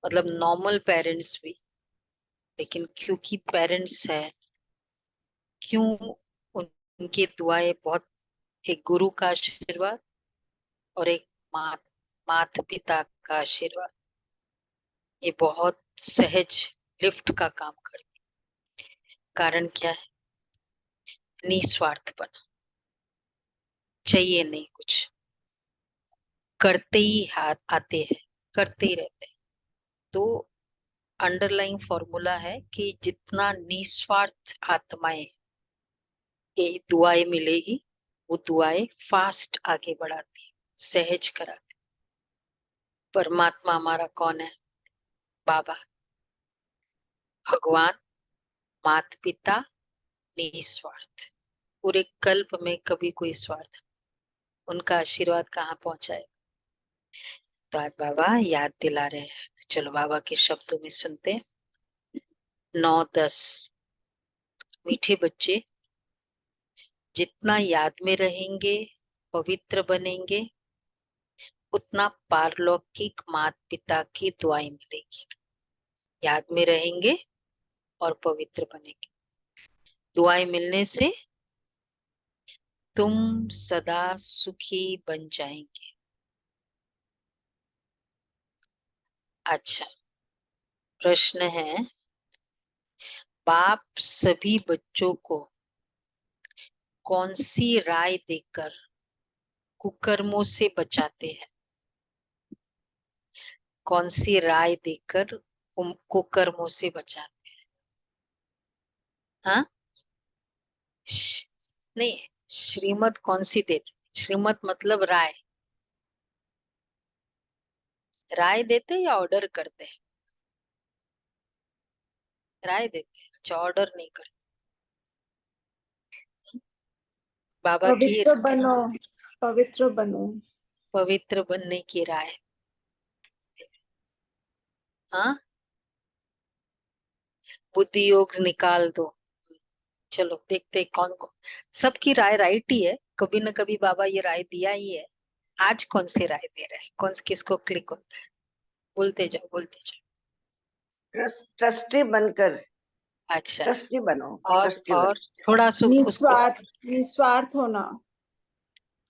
मतलब normal parents भी, लेकिन क्योंकि पेरेंट्स है, क्यों उनकी दुआएं बहुत, एक गुरु का आशीर्वाद और एक मात माता पिता का आशीर्वाद, ये बहुत सहज लिफ्ट का काम करती। कारण क्या है? निस्वार्थपन, चाहिए नहीं कुछ, करते ही हाथ आते हैं, करते ही रहते हैं। तो अंडरलाइन फॉर्मूला है कि जितना निस्वार्थ आत्माएं के दुआएं मिलेगी, वो दुआएं फास्ट आगे बढ़ाती, सहज कराती। परमात्मा हमारा कौन है? बाबा, भगवान, माता पिता, निस्वार्थ। पूरे कल्प में कभी कोई स्वार्थ, उनका आशीर्वाद कहाँ पहुंचा है? तो आज बाबा याद दिला रहे हैं, तो चलो बाबा के शब्दों में सुनते हैं। 9-10 मीठे बच्चे, जितना याद में रहेंगे, पवित्र बनेंगे, उतना पारलौकिक माता पिता की दुआएं मिलेगी। याद में रहेंगे और पवित्र बनेंगे, दुआएं मिलने से तुम सदा सुखी बन जाएंगे। अच्छा, प्रश्न है, बाप सभी बच्चों को कौन सी राय देकर कुकर्मों से बचाते हैं? कौन सी राय देकर कुकर्मों से बचाते हैं? हाँ, नहीं, श्रीमत कौन सी देते? श्रीमत मतलब राय, राय देते या ऑर्डर करते हैं? राय देते हैं, अच्छा, ऑर्डर नहीं करते। बाबा की पवित्र बनो, पवित्र बनो। पवित्र बनने की राय। हाँ, बुद्धि योग निकाल दो। चलो देखते हैं कौन कौन। सबकी राय राइट ही है, कभी न कभी बाबा ये राय दिया ही है। आज कौन सी राय दे रहे हैं, कौन किसको क्लिक होता है? बोलते जाओ, बोलते जाओ। ट्रस्टी बनकर, अच्छा, ट्रस्टी बनो, ट्रस्टी और बनो। थोड़ा सुख उसको। निस्वार्थ, निस्वार्थ होना।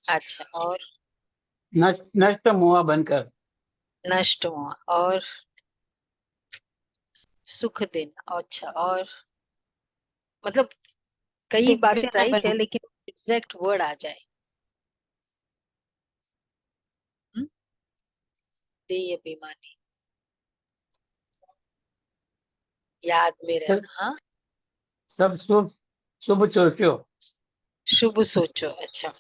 अच्छा, और नष्ट नष्ट मुआ बनकर। नष्ट हुआ, और सुख देना। अच्छा, और मतलब कई बातें राइट है, लेकिन एग्जैक्ट वर्ड आ जाए। देय बेईमानी, याद में रहना। हाँ, सब शुभ शुभ सोचो। शुभ सोचो। अच्छा,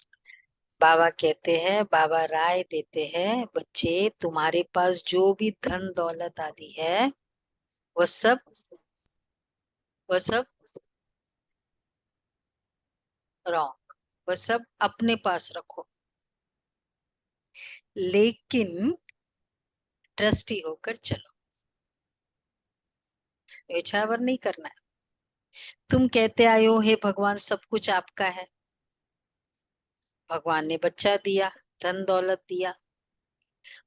बाबा कहते हैं, बाबा राय देते हैं, बच्चे तुम्हारे पास जो भी धन दौलत आदि है, वह सब वह सब रॉन्ग, वह सब अपने पास रखो, लेकिन ट्रस्टी होकर चलो, इच्छावर नहीं करना है। तुम कहते आए हो, हे भगवान सब कुछ आपका है, भगवान ने बच्चा दिया, धन दौलत दिया।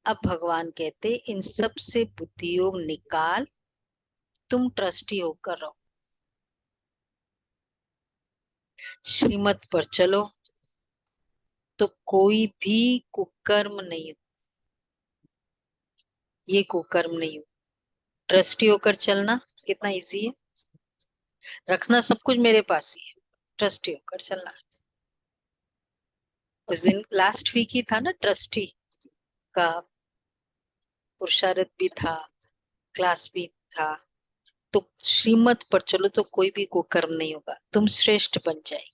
अब भगवान कहते, इन सब से बुद्धि योग निकाल, तुम ट्रस्टी होकर रहो, श्रीमत पर चलो, तो कोई भी कुकर्म नहीं हो, ये कुकर्म नहीं हो। ट्रस्टी होकर चलना कितना इजी है, रखना सब कुछ मेरे पास ही है, ट्रस्टी होकर चलना। उस दिन लास्ट वीक ही था ना, ट्रस्टी का पुरुषार्थ भी था, क्लास भी था। तो श्रीमत पर चलो तो कोई भी कुकर्म नहीं होगा, तुम श्रेष्ठ बन जाए।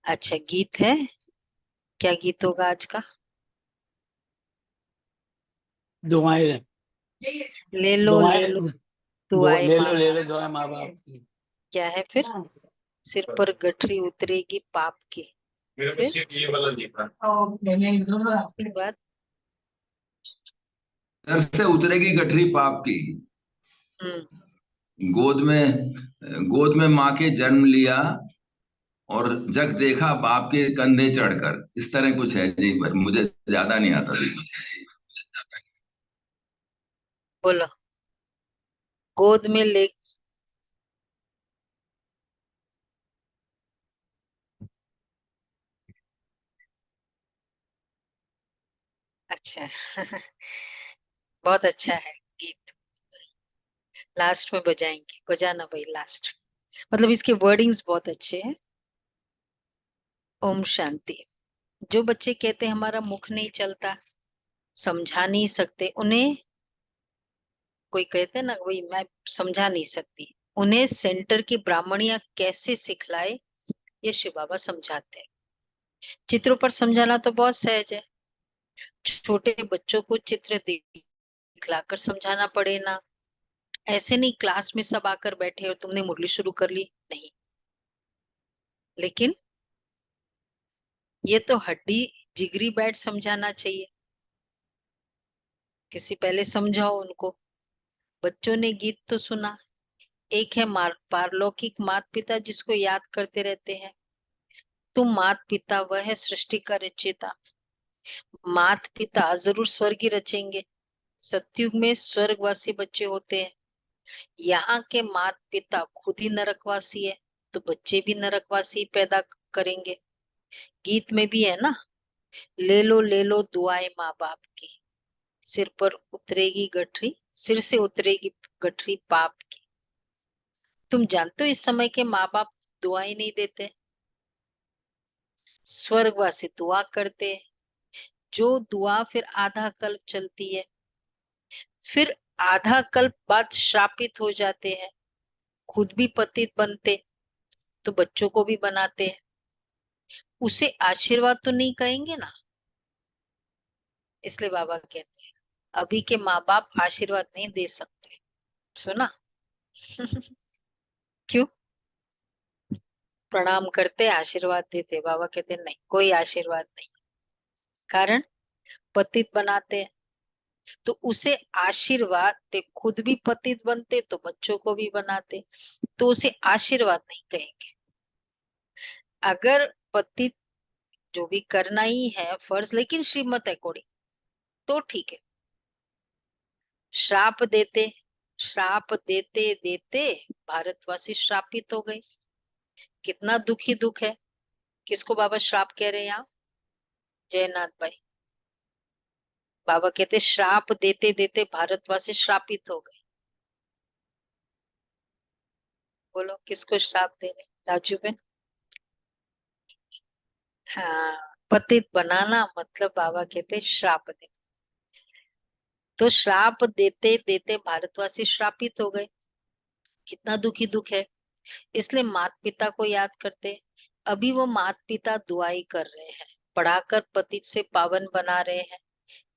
अच्छा, गीत है, क्या गीत होगा आज का? दुआएं, ले लो ले लो दुआएं ले माँ लो ले लो बाप। दुआएं माँ बाप की। क्या है फिर? सिर पर गठरी उतरेगी पाप की, फिर उसके बाद सर से उतरेगी गठरी पाप की। गोद में माँ के जन्म लिया और जग देखा बाप के कंधे चढ़कर, इस तरह कुछ है जी, पर मुझे ज्यादा नहीं आता जी। बोलो। गोद में ले। अच्छा। बहुत अच्छा है गीत। लास्ट में बजाएंगे, बजाना भाई लास्ट। मतलब इसके वर्डिंग्स बहुत अच्छे हैं। ओम शांति। जो बच्चे कहते हैं हमारा मुख नहीं चलता, समझा नहीं सकते, उन्हें कोई कहते हैं ना, वही मैं समझा नहीं सकती, उन्हें सेंटर की ब्राह्मणियां कैसे सिखलाए, ये शिव बाबा समझाते हैं। चित्रों पर समझाना तो बहुत सहज है। छोटे बच्चों को चित्र दिखलाकर समझाना पड़े ना। ऐसे नहीं क्लास में सब आकर बैठे और तुमने मुरली शुरू कर ली, नहीं। लेकिन ये तो हड्डी जिगरी बैठ समझाना चाहिए। किसी पहले समझाओ उनको। बच्चों ने गीत तो सुना। एक है पारलौकिक माता पिता जिसको याद करते रहते हैं। तुम माता पिता, वह है सृष्टि का रचयिता। माता पिता जरूर स्वर्ग ही रचेंगे। सतयुग में स्वर्गवासी बच्चे होते हैं। यहाँ के माता पिता खुद ही नरकवासी है, तो बच्चे भी नरकवासी पैदा करेंगे। गीत में भी है ना, ले लो दुआएं माँ बाप की, सिर पर उतरेगी गठरी, सिर से उतरेगी गठरी पाप की। तुम जानते हो इस समय के माँ बाप दुआएं नहीं देते, स्वर्गवासी दुआ करते हैं। जो दुआ फिर आधा कल्प चलती है, फिर आधा कल्प बाद श्रापित हो जाते हैं, खुद भी पतित बनते, तो बच्चों को भी बनाते हैं। उसे आशीर्वाद तो नहीं कहेंगे ना। इसलिए बाबा कहते हैं अभी के माँ बाप आशीर्वाद नहीं दे सकते। सुना? क्यों? प्रणाम करते, आशीर्वाद देते, बाबा कहते नहीं, कोई आशीर्वाद नहीं। कारण पतित बनाते हैं, तो उसे आशीर्वाद ते, खुद भी पतित बनते तो बच्चों को भी बनाते, तो उसे आशीर्वाद नहीं कहेंगे। अगर पतित जो भी करना ही है फर्ज, लेकिन श्रीमत अकॉर्डिंग तो ठीक है। श्राप देते, श्राप देते देते भारतवासी श्रापित हो गए। कितना दुखी दुख है। किसको बाबा श्राप कह रहे हैं यहाँ? जयनाथ भाई। बाबा कहते श्राप देते देते भारतवासी श्रापित हो गए। बोलो किसको श्राप दे रहे? राजू बहन। हाँ, पतित बनाना मतलब बाबा कहते श्राप दे। तो श्राप देते देते भारतवासी श्रापित हो गए। कितना दुखी दुख है। इसलिए माता पिता को याद करते। अभी वो माता पिता दुआई कर रहे हैं, पढ़ाकर पतित से पावन बना रहे हैं।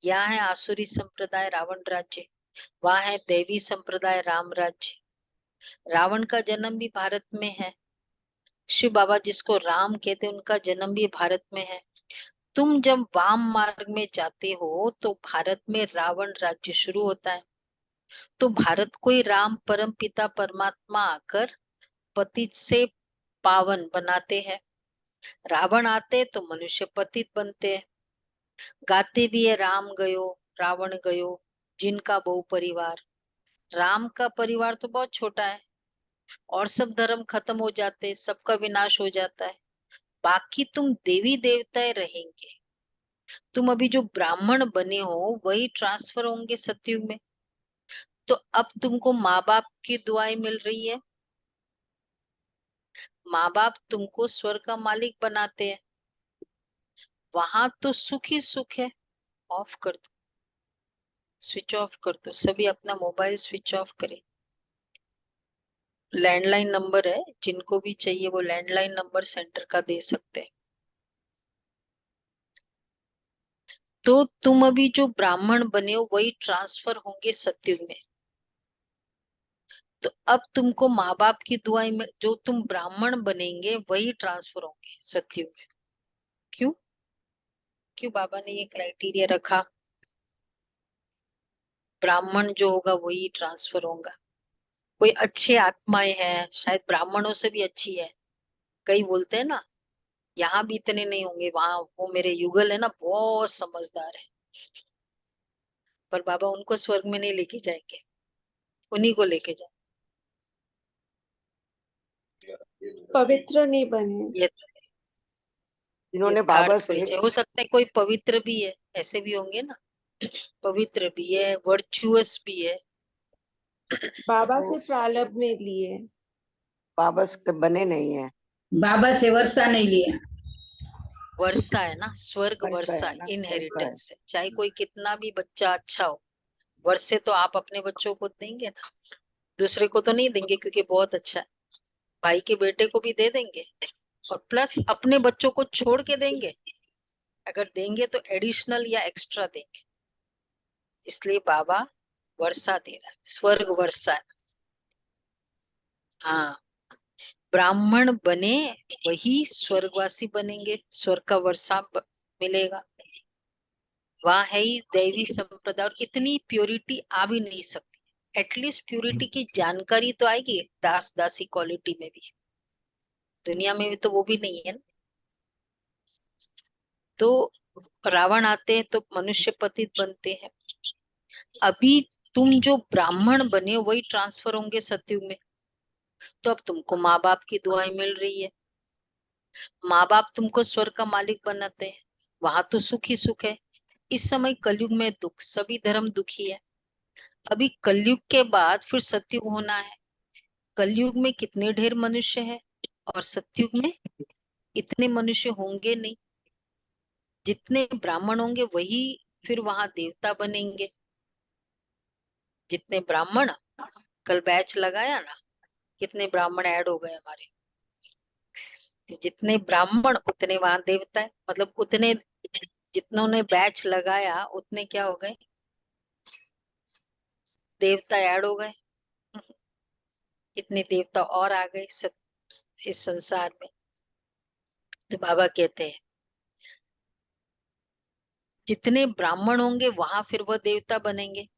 यहाँ है आसुरी संप्रदाय रावण राज्य, वहाँ है देवी संप्रदाय राम राज्य। रावण का जन्म भी भारत में है। शिव बाबा जिसको राम कहते उनका जन्म भी भारत में है। तुम जब वाम मार्ग में जाते हो तो भारत में रावण राज्य शुरू होता है। तो भारत को ही राम परम पिता परमात्मा आकर पतित से पावन बनाते हैं। रावण आते तो मनुष्य पतित बनते हैं। गाते भी है राम गयो रावण गयो जिनका बहु परिवार। राम का परिवार तो बहुत छोटा है और सब धर्म खत्म हो जाते हैं, सबका विनाश हो जाता है। बाकी तुम देवी देवताएं रहेंगे। तुम अभी जो ब्राह्मण बने हो वही ट्रांसफर होंगे सतयुग में। तो अब तुमको माँ बाप की दुआएं मिल रही है। माँ बाप तुमको स्वर्ग का मालिक बनाते हैं। वहां तो सुख ही सुख है। ऑफ कर दो, स्विच ऑफ कर दो, सभी अपना मोबाइल स्विच ऑफ करें। लैंडलाइन नंबर है, जिनको भी चाहिए वो लैंडलाइन नंबर सेंटर का दे सकते हैं। तो तुम अभी जो ब्राह्मण बने हो वही ट्रांसफर होंगे सतयुग में। तो अब तुमको माँ बाप की दुआएं में, जो तुम ब्राह्मण बनेंगे वही ट्रांसफर होंगे सतयुग में। क्यों? क्यों बाबा ने ये क्राइटेरिया रखा? ब्राह्मण जो होगा वही ट्रांसफर होगा। कोई अच्छे आत्माएं हैं, शायद ब्राह्मणों से भी अच्छी है। कई बोलते हैं ना यहाँ भी इतने नहीं होंगे, वहां वो मेरे युगल है ना बहुत समझदार है, पर बाबा उनको स्वर्ग में नहीं लेके जाएंगे। उन्हीं को लेके जाए। पवित्र नहीं बने। ये जिन्होंने बाबा यथार्थ से परिचय। हो सकता है कोई पवित्र भी है, ऐसे भी होंगे ना, पवित्र भी है, वर्चुअस भी है। बाबा से प्रारब्ध में लिए। बाबा से बने नहीं है, बाबा से वर्षा नहीं लिया। वर्षा है ना, स्वर्ग वर्षा वर्षा है ना, वर्षा है। इनहेरिटेंस है। चाहे कोई कितना भी बच्चा अच्छा हो, वर्षे तो आप अपने बच्चों को देंगे ना, दूसरे को तो नहीं देंगे क्योंकि बहुत अच्छा है। भाई के बेटे को भी दे देंगे और प्लस अपने बच्चों को छोड़ के देंगे। अगर देंगे तो एडिशनल या एक्स्ट्रा देंगे। इसलिए बाबा वर्षा दे रहा है, स्वर्ग वर्षा है। हाँ, ब्राह्मण बने वही स्वर्गवासी बनेंगे, स्वर्ग का वर्षा मिलेगा। वहां है ही दैवी संप्रदाय, और इतनी प्योरिटी आ भी नहीं सकती। एटलीस्ट प्योरिटी की जानकारी तो आएगी दास दासी क्वालिटी में भी। दुनिया में भी तो वो भी नहीं है ना। तो रावण आते हैं तो मनुष्य पतित बनते हैं। अभी तुम जो ब्राह्मण बने हो वही ट्रांसफर होंगे सतयुग में। तो अब तुमको माँ बाप की दुआएं मिल रही है। माँ बाप तुमको स्वर्ग का मालिक बनाते हैं, वहां तो सुख ही सुख है। इस समय कलयुग में दुख, सभी धर्म दुखी है। अभी कलयुग के बाद फिर सतयुग होना है। कलयुग में कितने ढेर मनुष्य है और सतयुग में इतने मनुष्य होंगे नहीं। जितने ब्राह्मण होंगे वही फिर वहां देवता बनेंगे। जितने ब्राह्मण, कल बैच लगाया ना, कितने ब्राह्मण ऐड हो गए हमारे। तो जितने ब्राह्मण उतने वहां देवता है, मतलब उतने जितनों ने बैच लगाया उतने क्या हो गए, देवता ऐड हो गए। इतने देवता और आ गए सब इस संसार में। तो बाबा कहते हैं जितने ब्राह्मण होंगे वहां फिर वह देवता बनेंगे।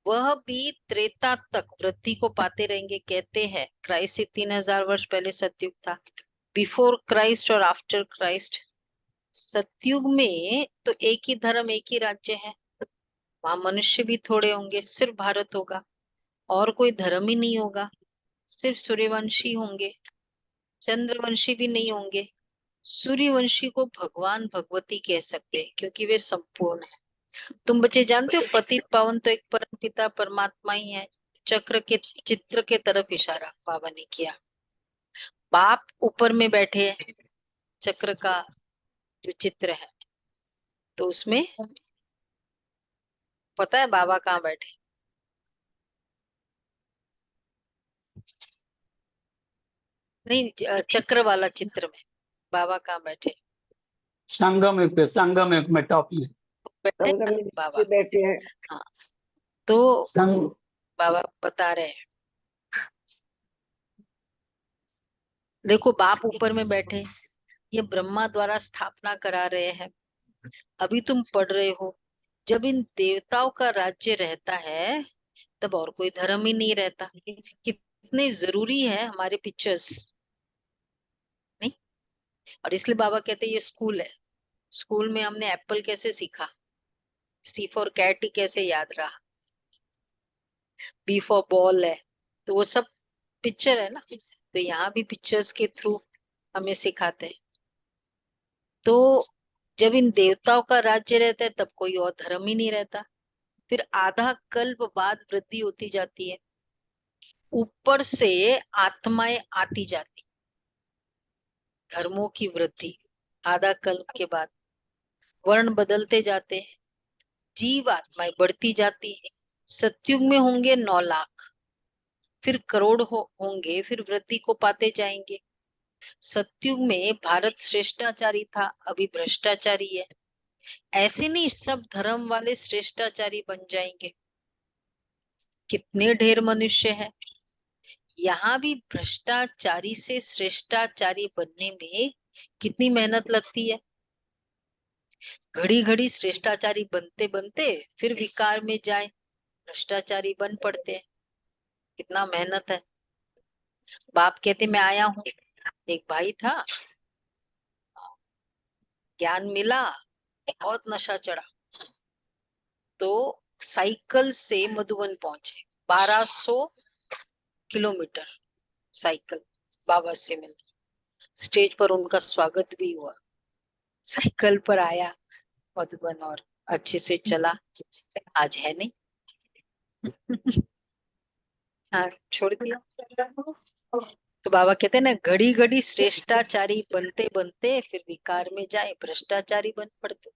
वह भी त्रेता तक वृद्धि को पाते रहेंगे। कहते हैं क्राइस्ट से 3000 वर्ष पहले सतयुग था, बिफोर क्राइस्ट और आफ्टर क्राइस्ट। सतयुग में तो एक ही धर्म एक ही राज्य है, वहां मनुष्य भी थोड़े होंगे, सिर्फ भारत होगा और कोई धर्म ही नहीं होगा। सिर्फ सूर्यवंशी होंगे, चंद्रवंशी भी नहीं होंगे। सूर्यवंशी को भगवान भगवती कह सकते हैं क्योंकि वे संपूर्ण है। तुम बच्चे जानते हो पतित पावन तो एक परम पिता परमात्मा ही है। चक्र के चित्र के तरफ इशारा बाबा ने किया। बाप ऊपर में बैठे हैं, चक्र का जो चित्र है, तो उसमें पता है बाबा कहाँ बैठे? नहीं, चक्र वाला चित्र में बाबा कहाँ बैठे? संगम युग में टॉप में। बैठे संगम ना में बाबा। बैठे हैं। हाँ, तो संग बाबा बता रहे हैं देखो बाप ऊपर में बैठे, ये ब्रह्मा द्वारा स्थापना करा रहे हैं। अभी तुम पढ़ रहे हो, जब इन देवताओं का राज्य रहता है तब और कोई धर्म ही नहीं रहता। कितने जरूरी है हमारे पिक्चर्स, नहीं? और इसलिए बाबा कहते हैं ये स्कूल है। स्कूल में हमने एप्पल कैसे सीखा, सी फॉर कैट ही कैसे याद रहा, बी फॉर बॉल है, तो वो सब पिक्चर है ना। तो यहाँ भी पिक्चर्स के थ्रू हमें सिखाते हैं। तो जब इन देवताओं का राज्य रहता है तब कोई और धर्म ही नहीं रहता। फिर आधा कल्प बाद वृद्धि होती जाती है, ऊपर से आत्माएं आती जाती, धर्मों की वृद्धि आधा कल्प के बाद। वर्ण बदलते जाते हैं, जीव आत्माएं बढ़ती जाती है। सतयुग में होंगे 9 लाख, फिर करोड़ होंगे, फिर वृद्धि को पाते जाएंगे। सतयुग में भारत श्रेष्ठाचारी था, अभी भ्रष्टाचारी है। ऐसे नहीं सब धर्म वाले श्रेष्ठाचारी बन जाएंगे। कितने ढेर मनुष्य हैं, यहाँ भी भ्रष्टाचारी से श्रेष्ठाचारी बनने में कितनी मेहनत लगती है। घड़ी घड़ी श्रेष्ठाचारी बनते बनते फिर विकार में जाए, भ्रष्टाचारी बन पड़ते हैं। कितना मेहनत है। बाप कहते मैं आया हूँ। एक भाई था, ज्ञान मिला, बहुत नशा चढ़ा, तो साइकिल से मधुबन पहुंचे। 1200 किलोमीटर साइकिल बाबा से मिलने। स्टेज पर उनका स्वागत भी हुआ, साइकिल पर आया मधुबन और अच्छे से चला। आज है नहीं। हाँ, छोड़ दिया। तो बाबा कहते हैं ना, घड़ी घड़ी श्रेष्ठाचारी बनते बनते फिर विकार में जाए भ्रष्टाचारी बन पड़ते।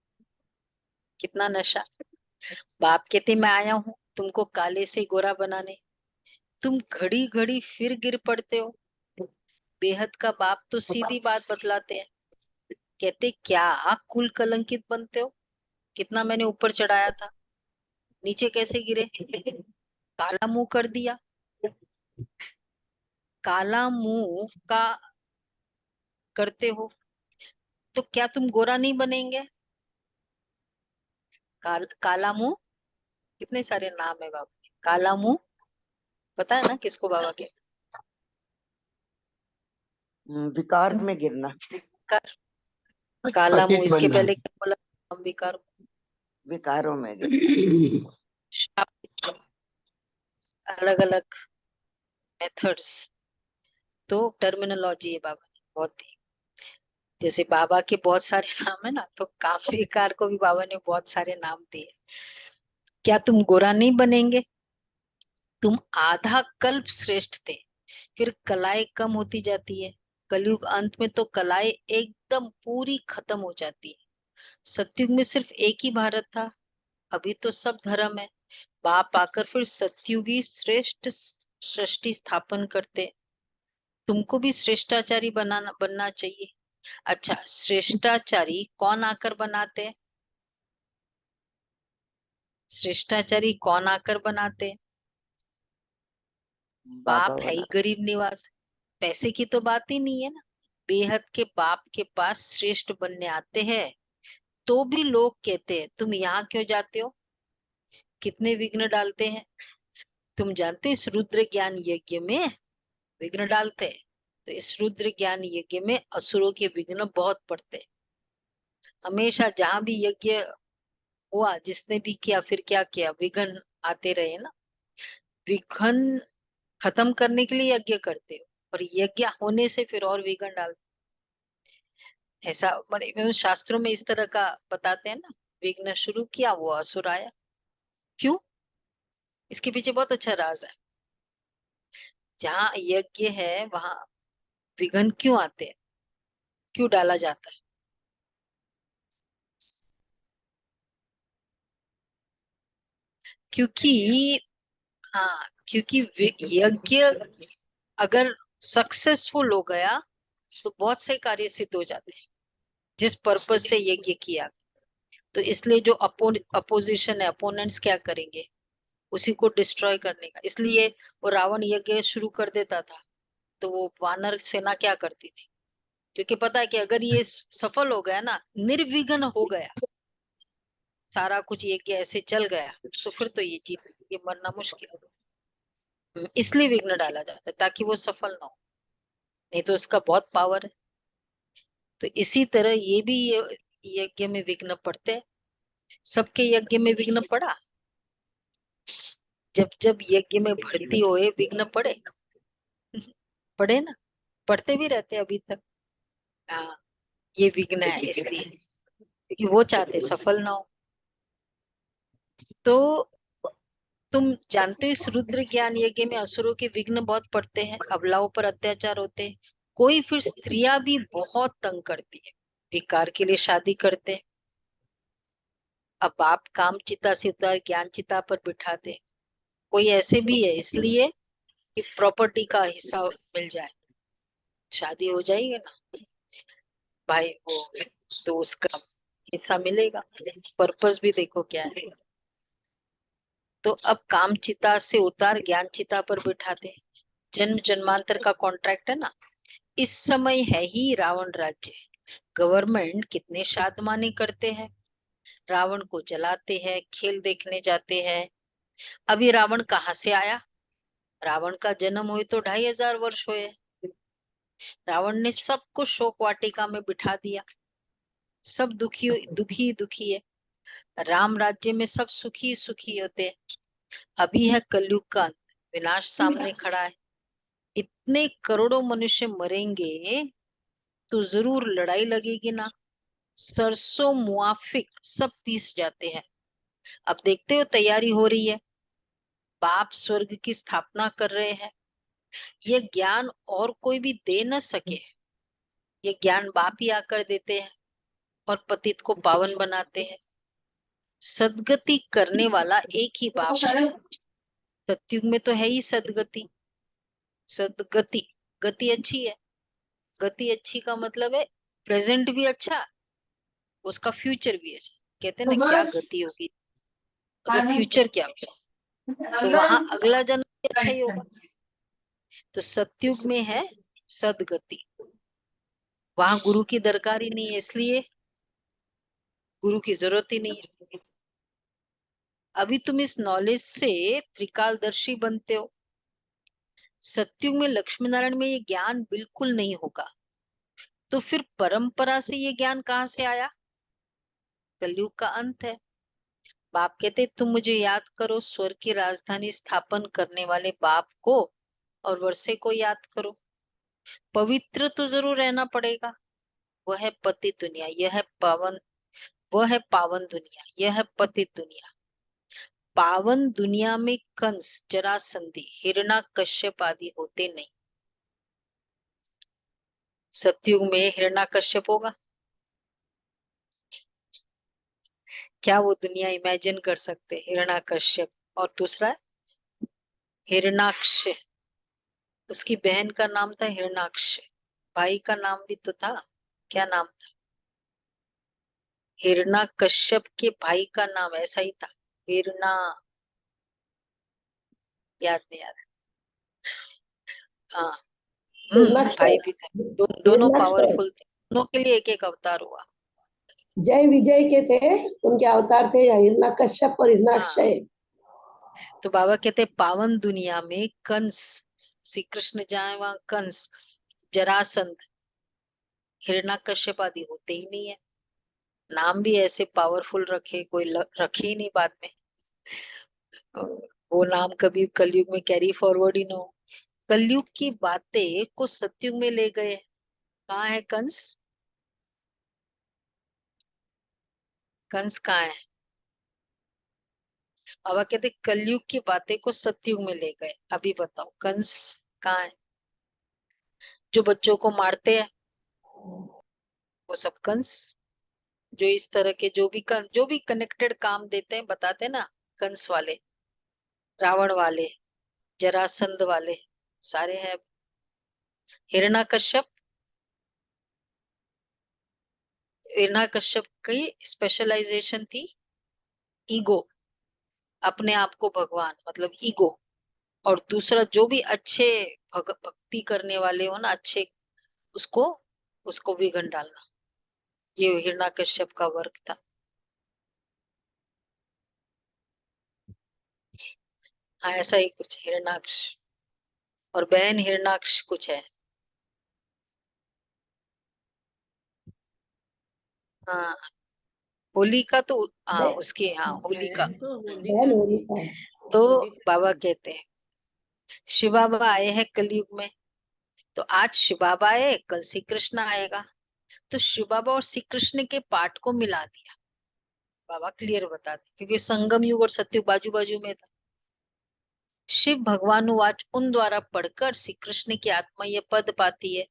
कितना नशा। बाप कहते मैं आया हूँ तुमको काले से गोरा बनाने, तुम घड़ी घड़ी फिर गिर पड़ते हो। बेहद का बाप तो सीधी बात बतलाते हैं, कहते क्या कुल कलंकित बनते हो। कितना मैंने ऊपर चढ़ाया था, नीचे कैसे गिरे। काला मुंह कर दिया। काला मुंह का करते हो तो क्या तुम गोरा नहीं बनेंगे। काला मुंह, कितने सारे नाम है बाबा के। काला मुंह पता है ना किसको बाबा के। विकार में गिरना, काला मुंह, पतित इसके बनना। पहले क्या बोला, हम विकार विकारों में गिरना। अलग अलग मेथड्स। तो टर्मिनोलॉजी है बाबा ने बहुत ही। जैसे बाबा के बहुत सारे नाम है ना, तो काम विकार को भी बाबा ने बहुत सारे नाम दिए। क्या तुम गोरा नहीं बनेंगे, तुम आधा कल्प श्रेष्ठ थे, फिर कलाएं कम होती जाती है। कलयुग अंत में तो कलाएं एकदम पूरी खत्म हो जाती है। सतयुग में सिर्फ एक ही भारत था, अभी तो सब धर्म है। बाप आकर फिर सतयुगी श्रेष्ठ सृष्टि स्थापन करते। तुमको भी श्रेष्ठाचारी बनना चाहिए। अच्छा, श्रेष्ठाचारी कौन आकर बनाते हैं। श्रेष्ठाचारी कौन आकर बनाते हैं। बाबा बाप है ही बना। गरीब निवास, पैसे की तो बात ही नहीं है ना। बेहद के बाप के पास श्रेष्ठ बनने आते हैं तो भी लोग कहते हैं तुम यहाँ क्यों जाते हो। कितने विघ्न डालते हैं। तुम जानते हो इस रुद्र ज्ञान यज्ञ में विघ्न डालते हैं। तो इस रुद्र ज्ञान यज्ञ में असुरों के विघ्न बहुत पड़ते हैं। हमेशा जहां भी यज्ञ हुआ, जिसने भी किया फिर क्या किया, विघ्न आते रहे ना। विघ्न खत्म करने के लिए यज्ञ करते हो, और यज्ञ होने से फिर और विघ्न डाल। ऐसा मतलब शास्त्रों में इस तरह का बताते हैं ना। विघ्न शुरू किया, वो असुर आया। क्यों, इसके पीछे बहुत अच्छा राज है। जहाँ यज्ञ है वहां विघ्न क्यों आते हैं, क्यों डाला जाता है। क्योंकि हाँ, क्योंकि यज्ञ अगर सक्सेसफुल हो गया तो बहुत से कार्य सिद्ध हो जाते हैं, जिस पर्पज से यज्ञ किया। तो इसलिए जो अपोजिशन है, अपोनेंट्स क्या करेंगे, उसी को डिस्ट्रॉय करने का। इसलिए वो रावण यज्ञ शुरू कर देता था, तो वो वानर सेना क्या करती थी, क्योंकि पता है कि अगर ये सफल हो गया ना, निर्विघ्न हो गया, सारा कुछ यज्ञ ऐसे चल गया, तो फिर तो ये जीत, ये मरना मुश्किल है। इसलिए विघ्न डाला जाता है ताकि वो सफल ना हो, नहीं तो इसका बहुत पावर है। तो इसी तरह ये भी यज्ञ में विघ्न पड़ते हैं। सबके यज्ञ में विघ्न पड़ा। जब जब यज्ञ में भर्ती होए विघ्न पड़े। पड़े ना, पढ़ते भी रहते हैं अभी तक। हाँ, ये विघ्न है इसलिए, क्योंकि वो चाहते सफल ना हो। तो तुम जानते हो इस रुद्र ज्ञान यज्ञ में असुरों के विघ्न बहुत पड़ते हैं, अबलाओं पर अत्याचार होते हैं। कोई फिर स्त्रियां भी बहुत तंग करती है, विकार के लिए शादी करते हैं। अब आप काम चिता से उतार ज्ञान चिता पर बिठाते। कोई ऐसे भी है इसलिए कि प्रॉपर्टी का हिस्सा मिल जाए, शादी हो जाएगी ना भाई वो, तो उसका हिस्सा मिलेगा। पर्पस भी देखो क्या है। तो अब काम चिता से उतार ज्ञान चिता पर बिठाते। जन्म जन्मांतर का कॉन्ट्रैक्ट है ना। इस समय है ही रावण राज्य, गवर्नमेंट कितने शादमानी करते हैं, रावण को जलाते हैं, खेल देखने जाते हैं। अभी रावण कहाँ से आया, रावण का जन्म हुए तो 2500 वर्ष हुए। रावण ने सबको शोक वाटिका में बिठा दिया। सब दुखी दुखी दुखी है। राम राज्य में सब सुखी सुखी होते हैं। अभी है कलयुग का अंत, विनाश सामने खड़ा है। इतने करोड़ों मनुष्य मरेंगे तो जरूर लड़ाई लगेगी ना। सरसों मुआफिक सब पीस जाते हैं। अब देखते हो तैयारी हो रही है, बाप स्वर्ग की स्थापना कर रहे हैं। ये ज्ञान और कोई भी दे न सके, ये ज्ञान बाप ही आकर देते हैं और पतित को पावन बनाते हैं। सदगति करने वाला एक ही बाप है। सतयुग में तो है ही सदगति। सदगति, गति अच्छी है। गति अच्छी का मतलब है प्रेजेंट भी अच्छा, उसका फ्यूचर भी अच्छा। कहते हैं ना क्या गति होगी, मतलब फ्यूचर क्या होगा, तो वहां अगला जन्म भी अच्छा ही होगा। तो सतयुग में है सदगति, वहां गुरु की दरकार ही नहीं है, इसलिए गुरु की जरूरत ही नहीं है। अभी तुम इस नॉलेज से त्रिकालदर्शी बनते हो। सतयुग में लक्ष्मी नारायण में ये ज्ञान बिल्कुल नहीं होगा, तो फिर परंपरा से ये ज्ञान कहाँ से आया? कलयुग का अंत है। बाप कहते तुम मुझे याद करो, स्वर्ग की राजधानी स्थापन करने वाले बाप को और वर्षे को याद करो। पवित्र तो जरूर रहना पड़ेगा। वह है पति दुनिया, यह है पावन, वह है पावन दुनिया, यह है पति दुनिया। पावन दुनिया में कंस, जरासंधि, हिरण्यकश्यप आदि होते नहीं। सतयुग में हिरण्यकश्यप होगा क्या? वो दुनिया इमेजिन कर सकते? हिरण्यकश्यप। और दूसरा हिरणाक्ष, उसकी बहन का नाम था हिरणाक्ष, भाई का नाम भी तो था, क्या नाम था? हिरण्यकश्यप के भाई का नाम ऐसा ही था, हिरणा, याद नहीं आ रहा। हाँ, भाई भी था। दोनों पावरफुल थे, दोनों के लिए एक एक अवतार हुआ। जय विजय के थे, उनके अवतार थे हिरण्यकश्यप और हाँ, हिरण्याक्षय। तो बाबा कहते पावन दुनिया में कंस, श्री कृष्ण जाए वहां कंस, जरासंध, हिरण्यकश्यप आदि होते ही नहीं है। नाम भी ऐसे पावरफुल रखे, कोई रखे ही नहीं बाद में। वो नाम कभी कलयुग में कैरी फॉरवर्ड ही ना हो। कलयुग की बातें को सतयुग में ले गए। कहाँ है कंस? कंस कहाँ है? बाबा कहते कलयुग की बातें को सतयुग में ले गए। अभी बताओ कंस कहाँ है? जो बच्चों को मारते हैं वो सब कंस। जो इस तरह के जो भी कनेक्टेड काम देते हैं, बताते हैं ना, कंस वाले, रावण वाले, जरासंध वाले, सारे हैं। हिरण्यकश्यप, हिरण्यकश्यप की स्पेशलाइजेशन थी ईगो, अपने आप को भगवान, मतलब ईगो। और दूसरा जो भी अच्छे भक्ति करने वाले हो ना, अच्छे, उसको उसको विघन डालना, ये हिरण्यकश्यप का वर्क था। हाँ, ऐसा ही कुछ हिरण्याक्ष, और बहन हिरण्याक्ष कुछ है। हाँ, होलिका तो, हाँ उसकी, हाँ होलिका। बहन तो बहन होलिका होलिका। तो होलिका बाबा कहते हैं शिव बाबा आए हैं कलयुग में, तो आज शिव बाबा आए, कल श्री कृष्ण आएगा। तो शिव बाबा और श्री कृष्ण के पाठ को मिला दिया। बाबा क्लियर बताते, क्योंकि संगम युग और सतयुग बाजू बाजू में था। शिव भगवानुवाच उन द्वारा पढ़कर श्री कृष्ण की आत्मा ये पद पाती है।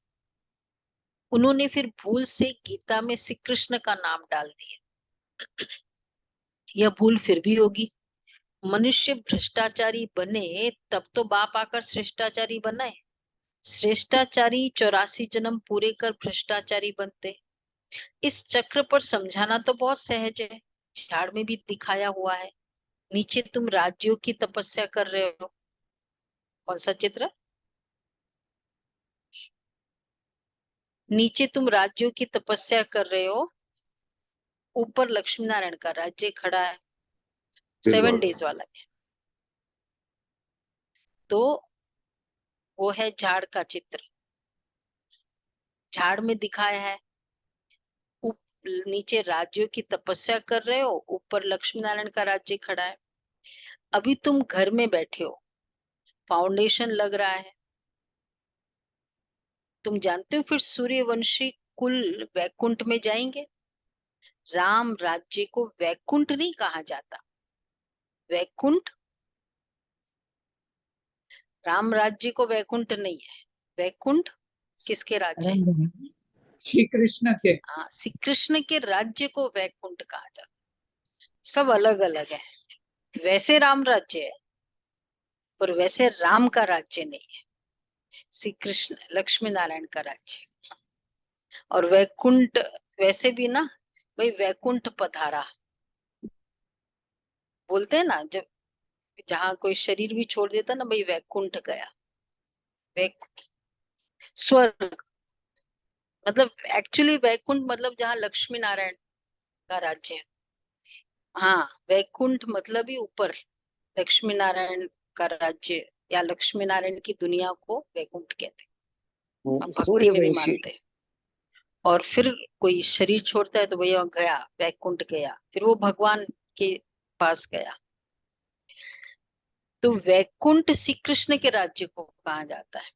उन्होंने फिर भूल से गीता में श्री कृष्ण का नाम डाल दिया। यह भूल फिर भी होगी। मनुष्य भ्रष्टाचारी बने तब तो बाप आकर श्रेष्ठाचारी बनाए। श्रेष्ठाचारी 84 जन्म पूरे कर भ्रष्टाचारी बनते। इस चक्र पर समझाना तो बहुत सहज है, झाड़ में भी दिखाया हुआ है। नीचे तुम राज्यों की तपस्या कर रहे हो। कौन सा चित्र? नीचे तुम राज्यों की तपस्या कर रहे हो, ऊपर लक्ष्मी नारायण का राज्य खड़ा है, 7 डेज वाला है। तो वो है झाड़ का चित्र, झाड़ में दिखाया है। नीचे राज्यों की तपस्या कर रहे हो, ऊपर लक्ष्मी नारायण का राज्य खड़ा है। अभी तुम घर में बैठे हो, फाउंडेशन लग रहा है, तुम जानते हो फिर सूर्यवंशी कुल वैकुंठ में जाएंगे। राम राज्य को वैकुंठ नहीं कहा जाता। वैकुंठ, राम राज्य को वैकुंठ नहीं है। वैकुंठ किसके राज्य है? श्री कृष्ण के। हाँ, श्री कृष्ण के राज्य को वैकुंठ कहा जाता। सब अलग अलग है। वैसे राम राज्य है पर वैसे राम का राज्य नहीं है। श्री कृष्ण लक्ष्मी नारायण का राज्य। और वैकुंठ वैसे भी ना, भाई वैकुंठ पधारा बोलते हैं ना, जब जहाँ कोई शरीर भी छोड़ देता ना, भाई वैकुंठ गया। वैकुंठ स्वर्ग मतलब, एक्चुअली वैकुंठ मतलब जहाँ लक्ष्मी नारायण का राज्य है। हाँ, वैकुंठ मतलब ही ऊपर लक्ष्मी नारायण का राज्य या लक्ष्मी नारायण की दुनिया को वैकुंठ कहते हैं। हम भक्ति में भी सूर्यवंशी। मानते हैं। और फिर कोई शरीर छोड़ता है तो भैया गया, वैकुंठ गया, फिर वो भगवान के पास गया। तो वैकुंठ श्री कृष्ण के राज्य को कहा जाता है।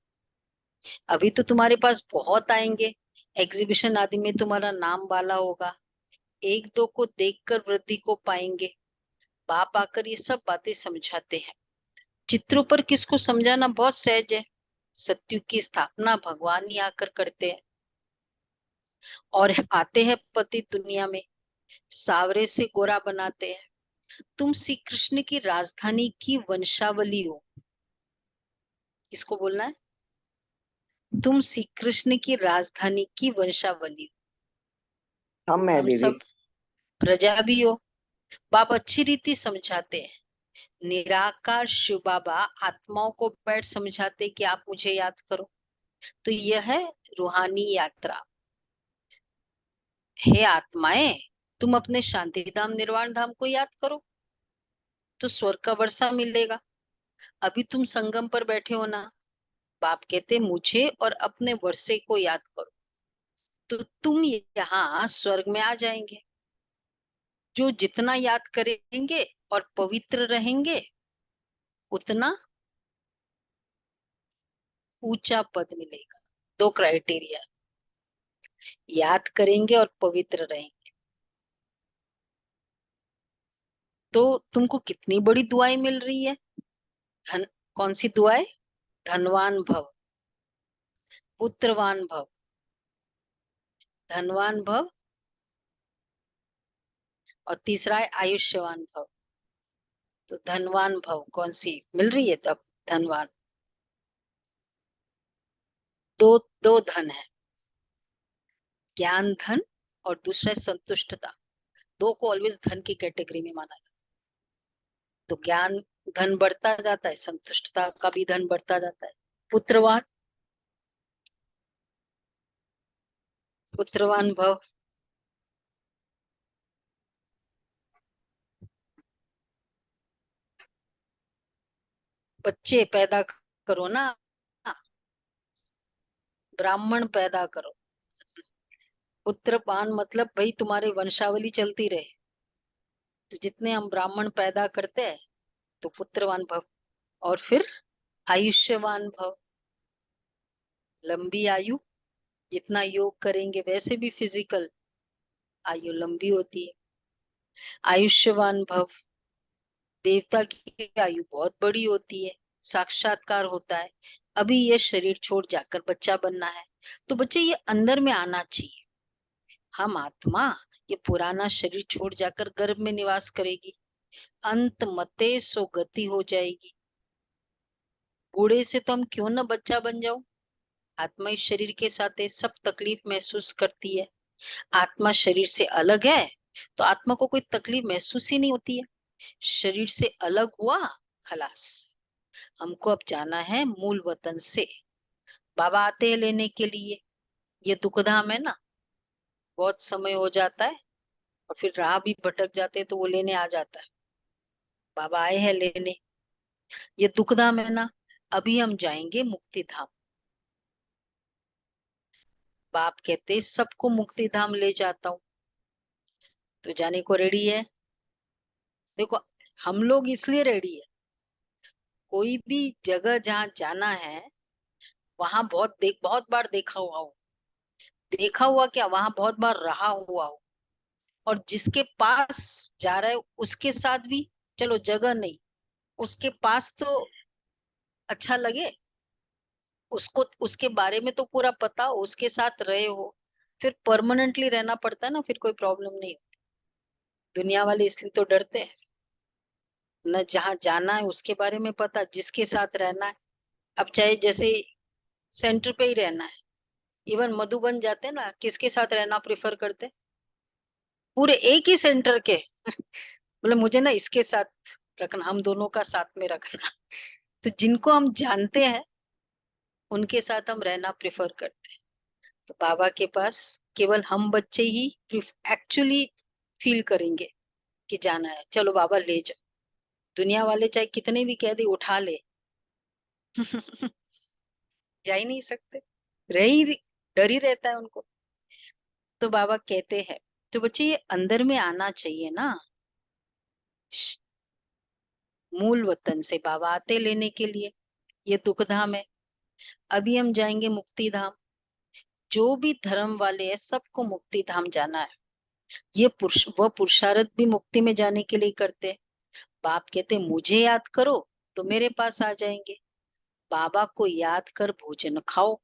अभी तो तुम्हारे पास बहुत आएंगे, एग्जीबिशन आदि में तुम्हारा नाम वाला होगा, एक दो को देखकर वृद्धि को पाएंगे। बाप आकर ये सब बातें समझाते हैं। चित्रों पर किसको समझाना बहुत सहज है। सत्युग की स्थापना भगवान ही आकर करते हैं। और आते हैं पति दुनिया में, सावरे से गोरा बनाते हैं। तुम श्री कृष्ण की राजधानी की वंशावली हो। किसको बोलना है? तुम श्री कृष्ण की राजधानी की वंशावली हो। हम है हम दीदी। सब प्रजा भी हो। बाप अच्छी रीति समझाते हैं। निराकार शिव बाबा आत्माओं को बैठ समझाते कि आप मुझे याद करो। तो यह है रूहानी यात्रा। हे आत्माएं, तुम अपने शांति धाम निर्वाण धाम को याद करो तो स्वर्ग का वर्षा मिलेगा। अभी तुम संगम पर बैठे हो ना, बाप कहते मुझे और अपने वर्षे को याद करो तो तुम यहाँ स्वर्ग में आ जाएंगे। जो जितना याद करेंगे और पवित्र रहेंगे उतना ऊंचा पद मिलेगा। दो क्राइटेरिया, याद करेंगे और पवित्र रहेंगे। तो तुमको कितनी बड़ी दुआएं मिल रही है। धन, कौन सी दुआएं? धनवान भव, पुत्रवान भव, धनवान भव, और तीसरा है आयुष्यवान भव। तो धनवान भव कौन सी मिल रही है? तब धनवान, दो दो धन है, ज्ञान धन और दूसरा है संतुष्टता। दो को ऑलवेज धन की कैटेगरी में माना जाता है। तो ज्ञान धन बढ़ता जाता है, संतुष्टता का भी धन बढ़ता जाता है। पुत्रवान, पुत्रवान भव, बच्चे पैदा करो ना, ब्राह्मण पैदा करो। पुत्रवान मतलब भाई तुम्हारे वंशावली चलती रहे। तो जितने हम ब्राह्मण पैदा करते हैं तो पुत्रवान भव। और फिर आयुष्यवान भव, लंबी आयु। जितना योग करेंगे वैसे भी फिजिकल आयु लंबी होती है। आयुष्यवान भव, देवता की आयु बहुत बड़ी होती है, साक्षात्कार होता है। अभी ये शरीर छोड़ जाकर बच्चा बनना है तो बच्चे ये अंदर में आना चाहिए। हम आत्मा ये पुराना शरीर छोड़ जाकर गर्भ में निवास करेगी, अंत मते सो गति हो जाएगी। बूढ़े से तो हम क्यों ना बच्चा बन जाओ। आत्मा इस शरीर के साथ है, सब तकलीफ महसूस करती है। आत्मा शरीर से अलग है तो आत्मा को कोई तकलीफ महसूस ही नहीं होती है। शरीर से अलग हुआ, खलास। हमको अब जाना है मूल वतन से। बाबा आते हैं लेने के लिए। ये दुखधाम है ना, बहुत समय हो जाता है और फिर राह भी भटक जाते हैं तो वो लेने आ जाता है। बाबा आए हैं लेने। ये दुखधाम है ना, अभी हम जाएंगे मुक्ति धाम। बाप कहते सबको मुक्ति धाम ले जाता हूँ। तो जाने को रेडी है? देखो, हम लोग इसलिए रेडी है, कोई भी जगह जहाँ जाना है वहां बहुत बार देखा हुआ हो, देखा हुआ क्या, वहां बहुत बार रहा हुआ हो, और जिसके पास जा रहा है उसके साथ भी, चलो जगह नहीं, उसके पास तो अच्छा लगे, उसको उसके बारे में तो पूरा पता हो, उसके साथ रहे हो, फिर परमानेंटली रहना पड़ता है ना, फिर कोई प्रॉब्लम नहीं। दुनिया वाले इसलिए तो डरते हैं न, जहाँ जाना है उसके बारे में पता, जिसके साथ रहना है। अब चाहे जैसे सेंटर पे ही रहना है, इवन मधुबन जाते हैं ना, किसके साथ रहना प्रेफर करते हैं? पूरे एक ही सेंटर के बोले मुझे ना इसके साथ रखना, हम दोनों का साथ में रखना। तो जिनको हम जानते हैं उनके साथ हम रहना प्रेफर करते हैं। तो बाबा के पास केवल हम बच्चे ही एक्चुअली फील करेंगे कि जाना है, चलो बाबा ले जाओ। दुनिया वाले चाहे कितने भी कह दे उठा ले जा ही नहीं सकते, डर ही रहता है उनको। तो बाबा कहते हैं, तो बच्चे ये अंदर में आना चाहिए ना, मूल वतन से बाबा आते लेने के लिए। ये दुख धाम है, अभी हम जाएंगे मुक्ति धाम। जो भी धर्म वाले हैं सबको मुक्ति धाम जाना है। ये वह पुरुषार्थ भी मुक्ति में जाने के लिए करते हैं। बाप कहते मुझे याद करो तो मेरे पास आ जाएंगे, बाबा को याद कर भोजन खाओ।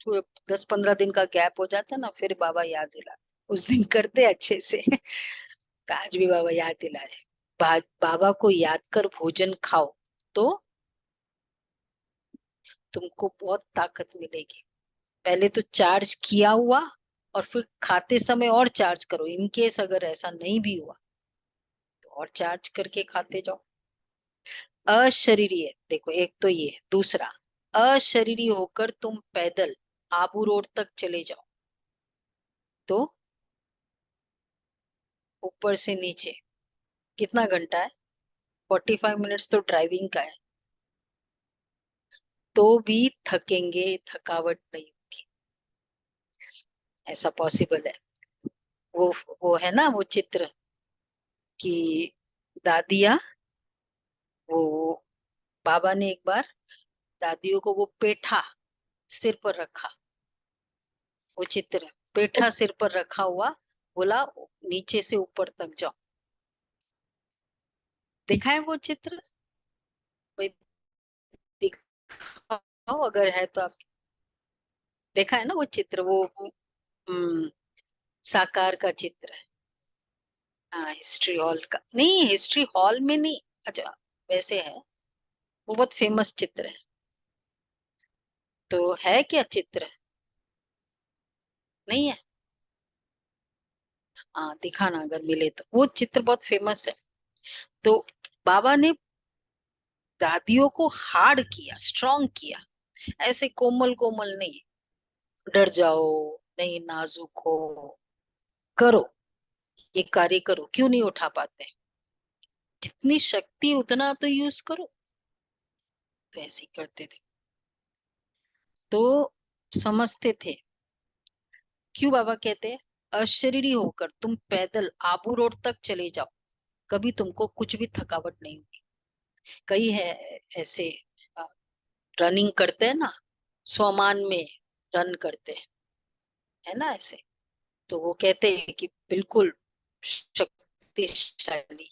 तो 10-15 दिन का गैप हो जाता है ना, फिर बाबा याद दिलाते, उस दिन करते अच्छे से तो आज भी बाबा याद दिला रहे, बाबा को याद कर भोजन खाओ तो तुमको बहुत ताकत मिलेगी। पहले तो चार्ज किया हुआ और फिर खाते समय और चार्ज करो, इन केस अगर ऐसा नहीं भी हुआ तो और चार्ज करके खाते जाओ। अशरीरी, देखो एक तो ये, दूसरा अशरीरी होकर तुम पैदल आबू रोड तक चले जाओ तो ऊपर से नीचे कितना घंटा है? 45 मिनट्स तो ड्राइविंग का है, तो भी थकेंगे, थकावट नहीं होगी। ऐसा पॉसिबल है। वो है ना वो चित्र कि दादिया, वो बाबा ने एक बार दादियों को वो पेठा सिर पर रखा, वो चित्र पेठा सिर पर रखा हुआ, बोला नीचे से ऊपर तक जाओ। देखा है वो चित्र? कोई दिखाओ अगर है तो आप। देखा है ना वो चित्र, वो साकार का चित्र है। हाँ, हिस्ट्री हॉल का नहीं, हिस्ट्री हॉल में नहीं, अच्छा वैसे है, वो बहुत फेमस चित्र है। तो है क्या चित्र? नहीं है? हाँ दिखाना अगर मिले तो, वो चित्र बहुत फेमस है। तो बाबा ने दादियों को हार्ड किया, स्ट्रॉन्ग किया, ऐसे कोमल कोमल नहीं, डर जाओ नहीं, नाजुक हो, करो, ये कार्य करो, क्यों नहीं उठा पाते, जितनी शक्ति उतना तो यूज करो। तो ऐसे ही करते थे, तो समझते थे। क्यों बाबा कहते हैं अशरीरी होकर तुम पैदल आबू रोड तक चले जाओ, कभी तुमको कुछ भी थकावट नहीं होगी। कई है ऐसे रनिंग करते हैं ना, स्वमान में रन करते हैं, है ना ऐसे, तो वो कहते हैं कि बिल्कुल शक्तिशाली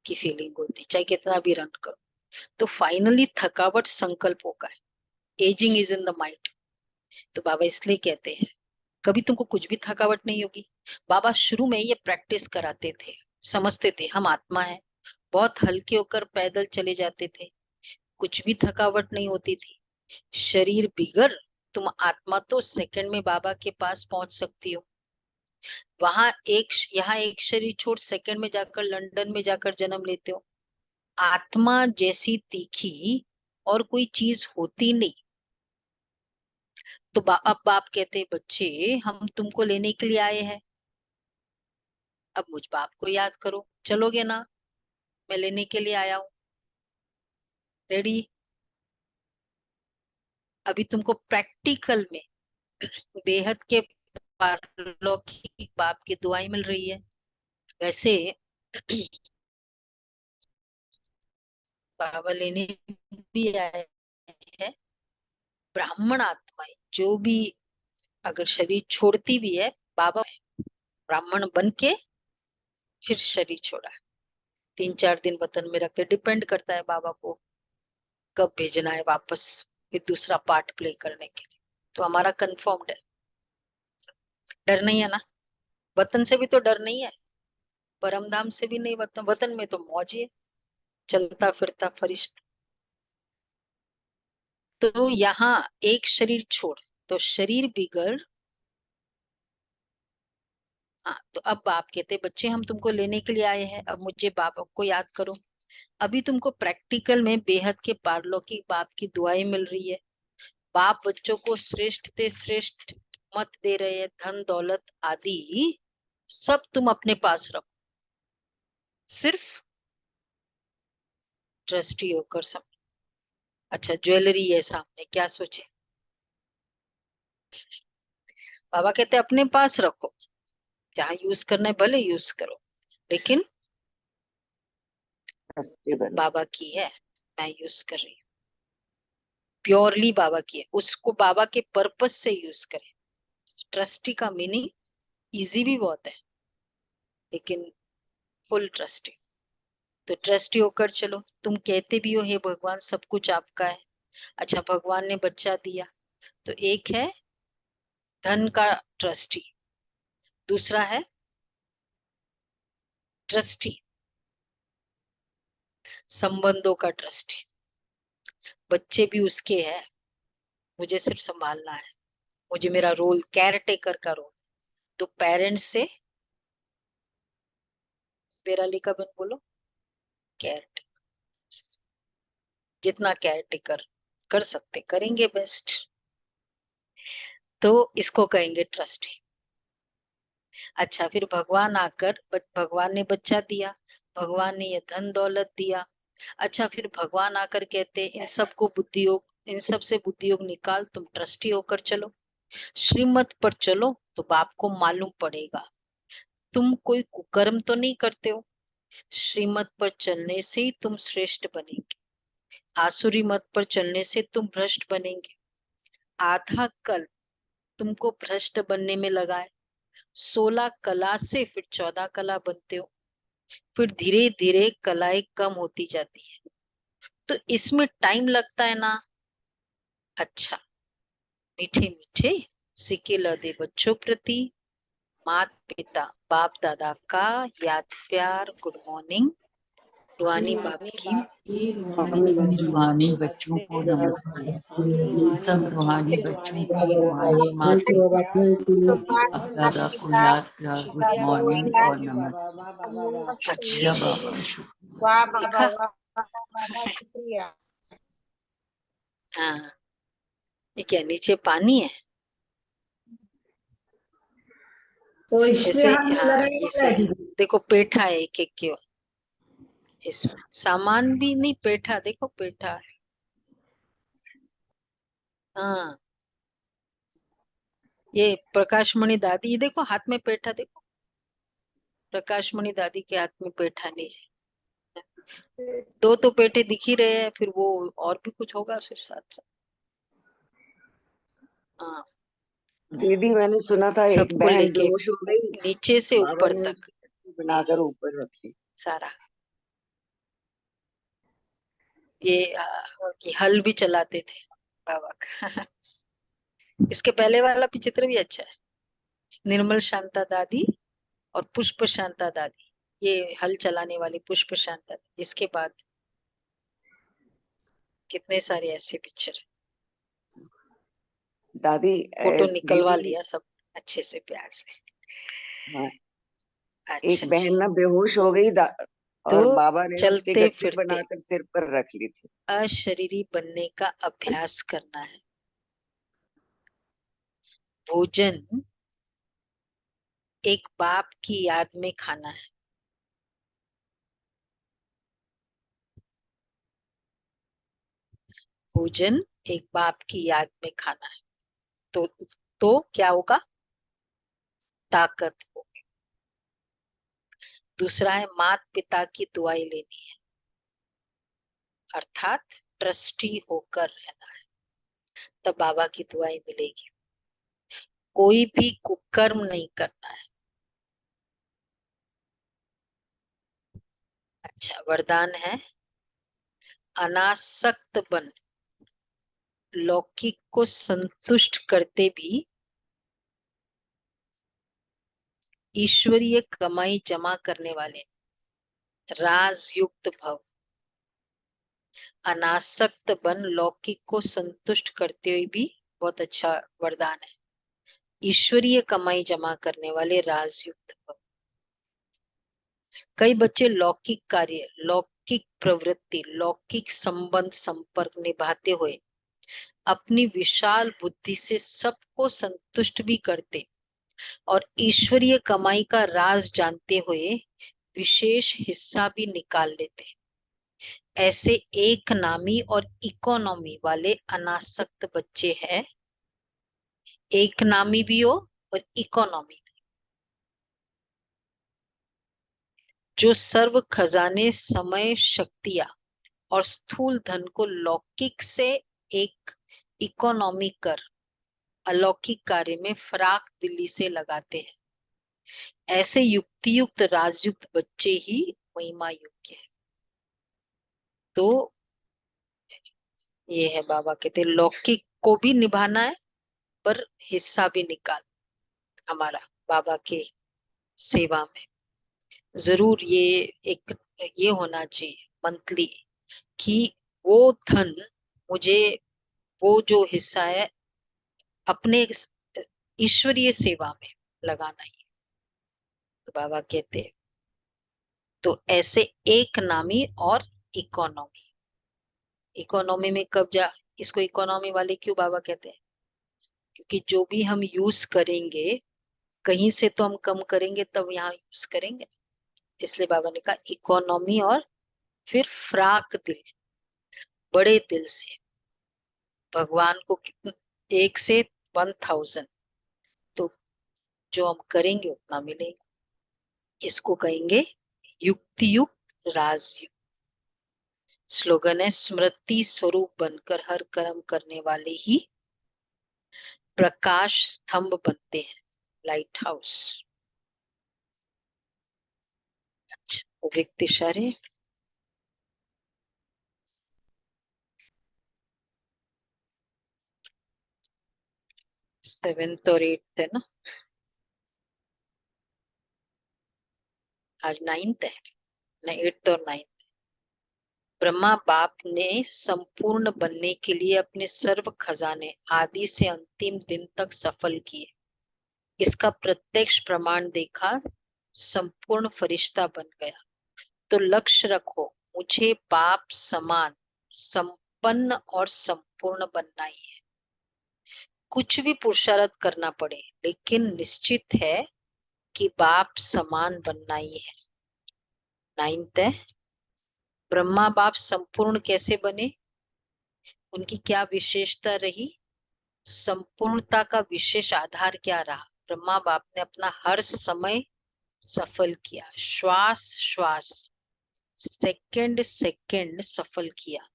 की फीलिंग होती, चाहे कितना भी रन करो। तो फाइनली थकावट संकल्पों का है, ageing is in the mind. तो बाबा इसलिए कहते हैं कभी तुमको कुछ भी थकावट नहीं होगी। बाबा शुरू में ये प्रैक्टिस कराते थे, समझते थे हम आत्मा है, बहुत हल्के होकर पैदल चले जाते थे, कुछ भी थकावट नहीं होती थी। शरीर बिगड़, तुम आत्मा तो सेकंड में बाबा के पास पहुंच सकती हो। वहां यहाँ एक शरीर छोड़ सेकंड में जाकर लंदन में जाकर जन्म लेते हो। आत्मा जैसी तीखी और कोई चीज होती नहीं। तो अब बाप कहते हैं बच्चे हम तुमको लेने के लिए आए हैं, अब मुझ बाप को याद करो, चलोगे ना? मैं लेने के लिए आया हूँ, रेडी? अभी तुमको प्रैक्टिकल में बेहद के पारलौकिक बाप की दुआएं मिल रही है। वैसे बाबा लेने भी आए ब्राह्मण आत्माएं जो भी अगर शरीर छोड़ती भी है, बाबा ब्राह्मण बन के फिर शरीर छोड़ा, 3-4 दिन वतन में रखते, डिपेंड करता है बाबा को कब भेजना है वापस फिर दूसरा पार्ट प्ले करने के लिए। तो हमारा कंफर्म्ड है, डर नहीं है ना, वतन से भी तो डर नहीं है, परमधाम से भी नहीं, वतन वतन में तो मौज ही है, चलता फिरता फरिश्ता। तो यहाँ एक शरीर छोड़, तो शरीर बिगड़। हाँ, तो अब बाप कहते बच्चे हम तुमको लेने के लिए आए हैं, अब मुझे बाप को याद करो। अभी तुमको प्रैक्टिकल में बेहद के पारलौकिक बाप की दुआएं मिल रही है। बाप बच्चों को श्रेष्ठ से श्रेष्ठ मत दे रहे हैं, धन दौलत आदि सब तुम अपने पास रखो, सिर्फ ट्रस्टी होकर समझो। अच्छा, ज्वेलरी है सामने, क्या सोचे? बाबा कहते अपने पास रखो, जहाँ यूज करना है भले यूज करो, लेकिन ट्रस्टी बनो। बाबा की है, मैं यूज कर रही हूँ, प्योरली बाबा की है, उसको बाबा के पर्पस से यूज करें। ट्रस्टी का मीनिंग इजी भी बहुत है, लेकिन फुल ट्रस्टी। तो ट्रस्टी होकर चलो। तुम कहते भी हो हे भगवान सब कुछ आपका है। अच्छा, भगवान ने बच्चा दिया, तो एक है धन का ट्रस्टी, दूसरा है ट्रस्टी संबंधों का ट्रस्टी। बच्चे भी उसके हैं, मुझे सिर्फ संभालना है, मुझे मेरा रोल केयर टेकर का रोल। तो पेरेंट्स से बेराली का बन बोलो, केयर टेकर, जितना केयर टेकर कर सकते करेंगे बेस्ट, तो इसको कहेंगे ट्रस्टी। अच्छा, फिर भगवान आकर, भगवान ने बच्चा दिया, भगवान ने ये धन दौलत दिया। अच्छा, फिर भगवान आकर कहते इन सबको बुद्धि योग, इन सब से बुद्धि योग निकाल, तुम ट्रस्टी होकर चलो, श्रीमत पर चलो, तो बाप को मालूम पड़ेगा तुम कोई कुकर्म तो नहीं करते हो। श्रीमत पर चलने से ही तुम श्रेष्ठ बनेंगे, आसुरी मत पर चलने से तुम भ्रष्ट बनेंगे। आधा कल तुमको भ्रष्ट बनने में लगा है, 16 कला से फिर 14 कला बनते हो, फिर धीरे धीरे कलाएं कम होती जाती है, तो इसमें टाइम लगता है ना। अच्छा, मीठे मीठे सिक्के लदे बच्चों प्रति माता पिता बाप दादा का याद प्यार, गुड मॉर्निंग। रुहानी बाप की रूहानी बच्चों को नमस्ते। सब रूहानी बच्चों की रूहानी माता बाप दादा को याद प्यार, गुड मॉर्निंग और नमस्ते। अच्छा जय जी, बाबा शुक्रिया। देखा? हाँ, ये क्या नीचे पानी है? तो इसलिए ऐसे, हम हाँ लड़ाई इसे लड़ी। देखो, पेठा है एक एक क्यों, इसमें सामान भी नहीं, पेठा देखो, पेठा है। हाँ, ये प्रकाशमणि दादी, ये देखो हाथ में पेठा, देखो प्रकाशमणि दादी के हाथ में पेठा नीचे, दो तो पेठे दिख ही रहे हैं, फिर वो और भी कुछ होगा उसके साथ साथ। हाँ, दीदी मैंने सुना था एक सबको बहन लेके बेहोश हो गई, नीचे से बाबा ऊपर ने तक उसको बनाकर ऊपर रखी। सारा। ये हल भी चलाते थे बाबा का। इसके पहले वाला भी चित्र भी अच्छा है, निर्मल शांता दादी और पुष्प शांता दादी, ये हल चलाने वाली पुष्प शांता दादी। इसके बाद कितने सारे ऐसे पिक्चर, दादी फोटो निकलवा दीदी, लिया सब अच्छे से प्यार से। हाँ, एक अच्छा जी, बहन ना बेहोश हो गई तो और बाबा ने उसकी चलते गद्दी फिरते बनाकर सिर पर रख ली थी। अशरीरी बनने का अभ्यास करना है। भोजन एक बाप की याद में खाना है, भोजन एक बाप की याद में खाना है, तो क्या होगा, ताकत होगी। दूसरा है माता पिता की दुआएं लेनी है, अर्थात ट्रस्टी होकर रहना है। तब बाबा की दुआएं मिलेगी। कोई भी कुकर्म नहीं करना है। अच्छा, वरदान है अनासक्त बन, लौकिक को संतुष्ट करते भी ईश्वरीय कमाई जमा करने वाले, राजयुक्त भव। अनासक्त बन, लौकिक को संतुष्ट करते हुए भी, बहुत अच्छा वरदान है। ईश्वरीय कमाई जमा करने वाले, राजयुक्त भव। कई बच्चे लौकिक कार्य, लौकिक प्रवृत्ति, लौकिक संबंध संपर्क निभाते हुए अपनी विशाल बुद्धि से सबको संतुष्ट भी करते और ईश्वरीय कमाई का राज जानते हुए विशेष हिस्सा भी निकाल लेते। ऐसे एक नामी और इकोनॉमी वाले अनासक्त बच्चे हैं। एक नामी भी हो और इकोनॉमी, जो सर्व खजाने, समय, शक्तियां और स्थूल धन को लौकिक से एक इकोनॉमी कर अलौकिक कार्य में फराक दिल्ली से लगाते हैं। ऐसे युक्तियुक्त राजयुक्त बच्चे ही महिमा योग्य है। तो ये है, बाबा कहते हैं लौकिक को भी निभाना है पर हिस्सा भी निकाल हमारा बाबा के सेवा में। जरूर ये एक ये होना चाहिए मंथली कि वो धन मुझे, वो जो हिस्सा है अपने ईश्वरीय सेवा में लगाना ही। तो बाबा कहते हैं तो ऐसे एक नामी और इकोनॉमी। इकोनॉमी में कब जा, इसको इकोनॉमी वाले क्यों बाबा कहते हैं? क्योंकि जो भी हम यूज करेंगे कहीं से तो हम कम करेंगे तब यहाँ यूज करेंगे। इसलिए बाबा ने कहा इकोनॉमी और फिर फ्राक दिल, बड़े दिल से भगवान को 1 से 1000, तो जो हम करेंगे उतना मिलेगा। इसको कहेंगे युक्तियुक्त राजयुक्त। स्लोगन है स्मृति स्वरूप बनकर हर कर्म करने वाले ही प्रकाश स्तंभ बनते हैं, लाइट हाउस। अच्छा, व्यक्त इशारे। सेवेंथ और 8th है ना, आज 9th है ना, 8th और 9th। ब्रह्मा बाप ने संपूर्ण बनने के लिए अपने सर्व खजाने आदि से अंतिम दिन तक सफल किए। इसका प्रत्यक्ष प्रमाण देखा, संपूर्ण फरिश्ता बन गया। तो लक्ष्य रखो, मुझे बाप समान संपन्न और संपूर्ण बनना ही है। कुछ भी पुरुषार्थ करना पड़े, लेकिन निश्चित है कि बाप समान बनना ही है। 9th है ब्रह्मा बाप संपूर्ण कैसे बने, उनकी क्या विशेषता रही, संपूर्णता का विशेष आधार क्या रहा। ब्रह्मा बाप ने अपना हर समय सफल किया, श्वास श्वास, सेकंड सेकंड सफल किया।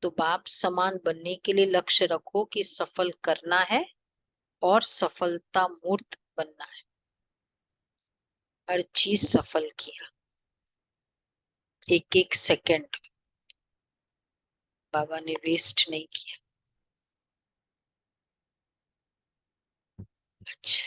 तो बाप समान बनने के लिए लक्ष्य रखो कि सफल करना है और सफलता मूर्त बनना है। हर चीज सफल किया, एक एक सेकंड बाबा ने वेस्ट नहीं किया। अच्छा,